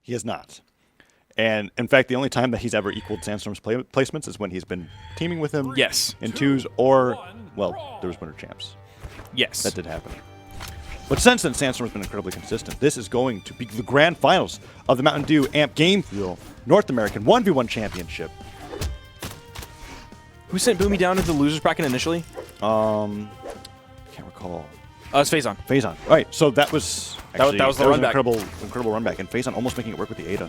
He has not. And, in fact, the only time that he's ever equaled Sandstorm's placements is when he's been teaming with him in twos or, well, there was Winter Champs. Yes. That did happen. But since then, Sandstorm has been incredibly consistent. This is going to be the grand finals of the Mountain Dew AMP Game Fuel North American 1v1 Championship. Who sent Boomie down into the losers bracket initially? Can't recall. It's Phazon. Phazon. All right, so that was actually that was the run back. Incredible run back, and Phazon almost making it work with the Ada.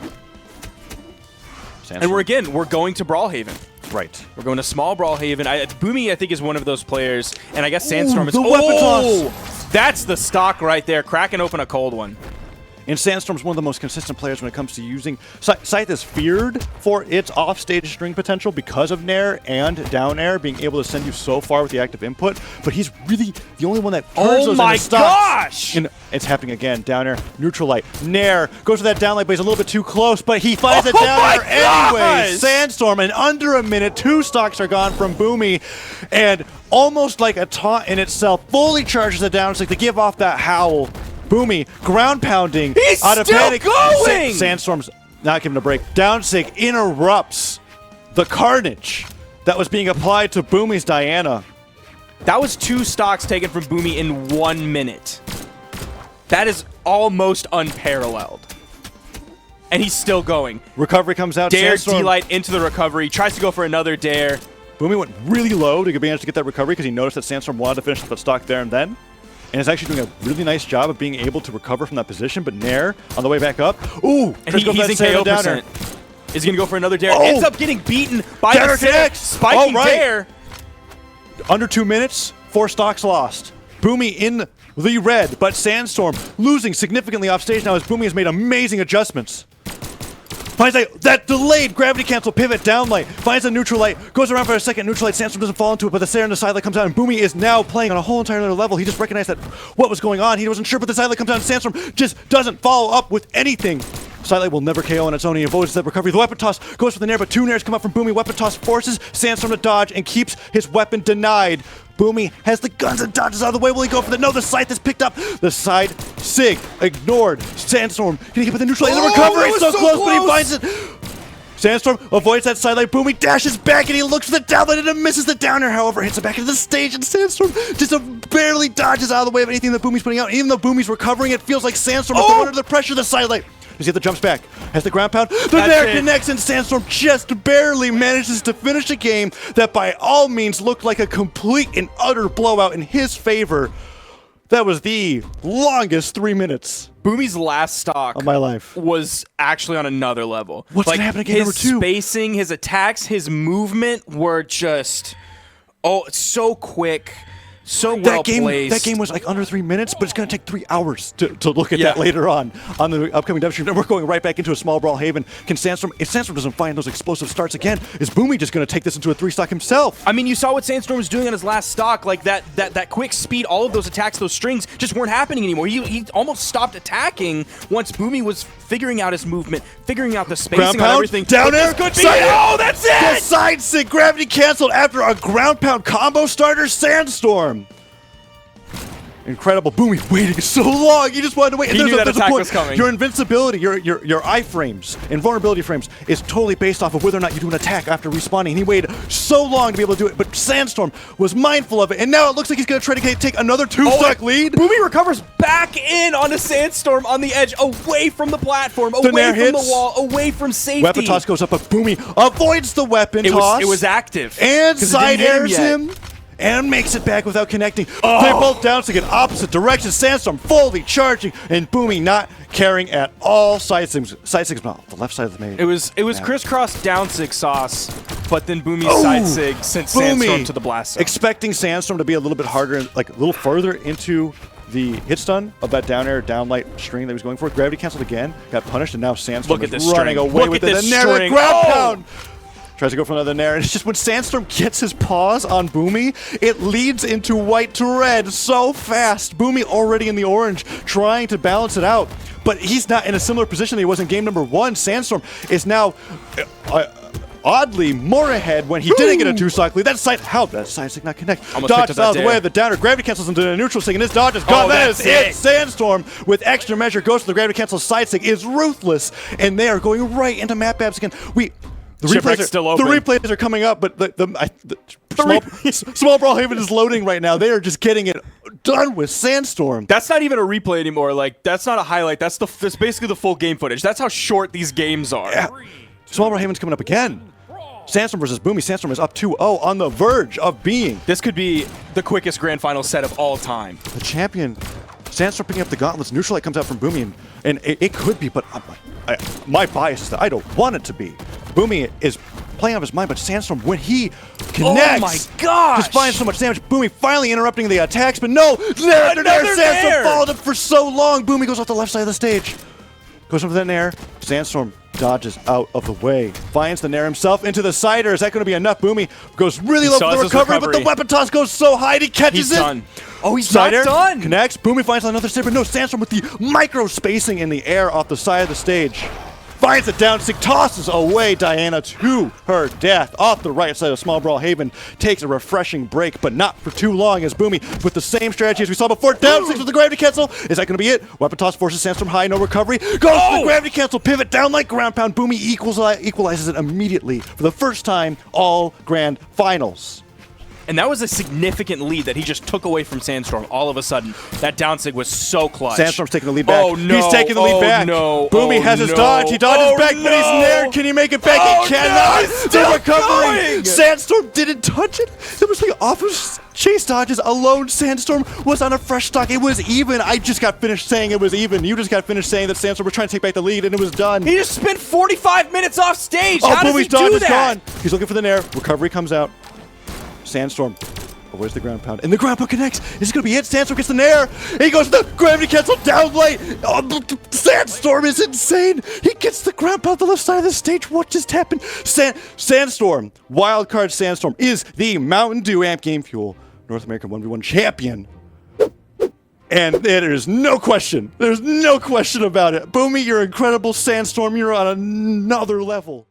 And we're going to Brawlhaven. Right. We're going to small Brawlhaven. Boomie, I think, is one of those players, and I guess Sandstorm is. The weapon toss. That's the stock right there. Cracking open a cold one. And Sandstorm's one of the most consistent players when it comes to using... Scythe is feared for its offstage string potential because of Nair and down air being able to send you so far with the active input, but he's really the only one that turns those into stocks. Gosh! And it's happening again. Down air, neutral light. Nair goes for that down light, but he's a little bit too close, but he finds it down air anyway. Sandstorm, in under a minute, 2 stocks are gone from Boomie, and almost like a taunt in itself, fully charges the down stick to give off that howl. Boomie, ground pounding. He's out of still panic. going! Sandstorm's not giving a break. Downsig interrupts the carnage that was being applied to Boomie's Diana. That was 2 stocks taken from Boomie in 1 minute. That is almost unparalleled. And he's still going. Recovery comes out. Dare Sandstorm. D-Light into the recovery. Tries to go for another dare. Boomie went really low to manage to get that recovery because he noticed that Sandstorm wanted to finish the stock there and then. And is actually doing a really nice job of being able to recover from that position. But Nair on the way back up. Ooh! And he's in KO percent. Is he going to go for another dare? Ends up getting beaten by the spiking dare. Under 2 minutes, 4 stocks lost. Boomie in the red, but Sandstorm losing significantly off stage now as Boomie has made amazing adjustments. Finds that delayed gravity cancel pivot down light. Finds a neutral light. Goes around for a second neutral light. Sandstorm doesn't fall into it, but the Sarah and the side light comes out, and Boomie is now playing on a whole entire other level. He just recognized that what was going on. He wasn't sure, but the side light comes out, and Sandstorm just doesn't follow up with anything. Sidelight will never KO on its own. He avoids that recovery. The weapon toss goes for the Nair, but 2 Nairs come up from Boomie. Weapon toss forces Sandstorm to dodge and keeps his weapon denied. Boomie has the guns and dodges out of the way. Will he go for the... No, the Scythe is picked up. The side Sig ignored. Sandstorm getting hit with the neutral. The recovery so close, but he finds it. Sandstorm avoids that sidelight. Boomie dashes back and he looks for the downlight and it misses the downer. However, hits it back into the stage and Sandstorm just barely dodges out of the way of anything that Boomie's putting out. Even though Boomie's recovering, it feels like Sandstorm is under the pressure of the sidelight. Does he have the jumps back? Has the ground pound? The Nair connects and Sandstorm just barely manages to finish a game that by all means looked like a complete and utter blowout in his favor. That was the longest 3 minutes. Boomie's last stock of my life was actually on another level. What's going to happen again number 2? His spacing, his attacks, his movement were just, so quick. So well placed. That game was like under 3 minutes, but it's going to take 3 hours to look at that later on the upcoming dev stream. And we're going right back into a small Brawlhaven. Can Sandstorm, if Sandstorm doesn't find those explosive starts again, is Boomie just going to take this into a 3-stock himself? I mean, you saw what Sandstorm was doing on his last stock, like that quick speed, all of those attacks, those strings just weren't happening anymore. He almost stopped attacking once Boomie was figuring out his movement, figuring out the spacing on everything. Down air, oh, that's it! The side sig gravity canceled after a ground pound combo starter. Sandstorm. Incredible. Boomie waiting so long. He just wanted to wait. He knew that attack was coming. Your invincibility, your iframes and vulnerability frames is totally based off of whether or not you do an attack after respawning. And he waited so long to be able to do it, but Sandstorm was mindful of it, and now it looks like he's going to try to take another 2-stock lead. Boomie recovers back in onto Sandstorm on the edge, away from the platform, away from the wall, away from safety. Weapon toss goes up, but Boomie avoids the weapon toss. It was active. And side airs him. And makes it back without connecting. They both down to get opposite directions. Sandstorm fully charging, and Boomie not caring at all. Side sigs, the left side of the main. It was crisscross down sig sauce, but then Boomie's side sig sent Sandstorm to the blast zone. Expecting Sandstorm to be a little bit harder, like a little further into the hit stun of that down air, down light string that he was going for. Gravity canceled again, got punished, and now Sandstorm is running away with it. And ground pound. Tries to go for another Nair, and it's just when Sandstorm gets his paws on Boomie, it leads into white to red so fast. Boomie already in the orange, trying to balance it out, but he's not in a similar position that he was in game number 1. Sandstorm is now oddly more ahead when he didn't get a 2-stock lead. That's how that side stick not connect. Dodges out of the way of the downer. Gravity cancels into the neutral stick, and this dodge is gone. That is it. Sandstorm with extra measure goes to the gravity cancel side stick is ruthless, and they are going right into map babs again. The replays are coming up, but the small Brawlhalla is loading right now. They are just getting it done with Sandstorm. That's not even a replay anymore. Like, that's not a highlight. That's basically the full game footage. That's how short these games are. Yeah. Small Brawlhalla's coming up again. Sandstorm versus Boomie. Sandstorm is up 2-0 on the verge of being. This could be the quickest grand final set of all time. The champion. Sandstorm picking up the gauntlets. Neutral light comes out from Boomie, and it could be, but my bias is that I don't want it to be. Boomie is playing out of his mind, but Sandstorm, when he connects, oh my gosh, just finds so much damage. Boomie finally interrupting the attacks, but no, Sandstorm followed him for so long. Boomie goes off the left side of the stage, goes over the Nair. Sandstorm dodges out of the way, finds the Nair himself into the cider. Is that going to be enough? Boomie goes really low for the recovery, but the weapon toss goes so high, he catches it. Done. Oh, he's Cider not done. Connects. Boomie finds another saber. No, Sandstorm with the micro spacing in the air off the side of the stage. Finds it down, stick, tosses away Diana to her death. Off the right side of Small Brawlhalla, takes a refreshing break, but not for too long as Boomie, with the same strategy as we saw before, down 6 with the gravity cancel. Is that going to be it? Weapon toss forces Sandstorm high, no recovery. Goes to the gravity cancel, pivot down like ground pound. Boomie equalizes it immediately for the first time all grand finals. And that was a significant lead that he just took away from Sandstorm all of a sudden. That down sig was so clutch. Sandstorm's taking the lead back. Oh, no. He's taking the lead back. No. Boomie has his dodge. He dodges back, but he's nared. Can he make it back? He cannot. The recovery. Sandstorm didn't touch it. It was like off of chase dodges alone. Sandstorm was on a fresh stock. It was even. I just got finished saying it was even. You just got finished saying that Sandstorm was trying to take back the lead, and it was done. He just spent 45 minutes off stage. Oh, How does he Boomie's dodge do is that? gone. He's looking for the nair. Recovery comes out. Sandstorm. Oh, where's the ground pound? And the ground pound connects. Is it going to be it? Sandstorm gets the nair. He goes to the gravity cancel down late. Oh, Sandstorm is insane. He gets the ground pound to the left side of the stage. What just happened? Sandstorm, wildcard Sandstorm, is the Mountain Dew Amp Game Fuel North American 1v1 champion. And there's no question. There's no question about it. Boomie, you're incredible. Sandstorm, you're on another level.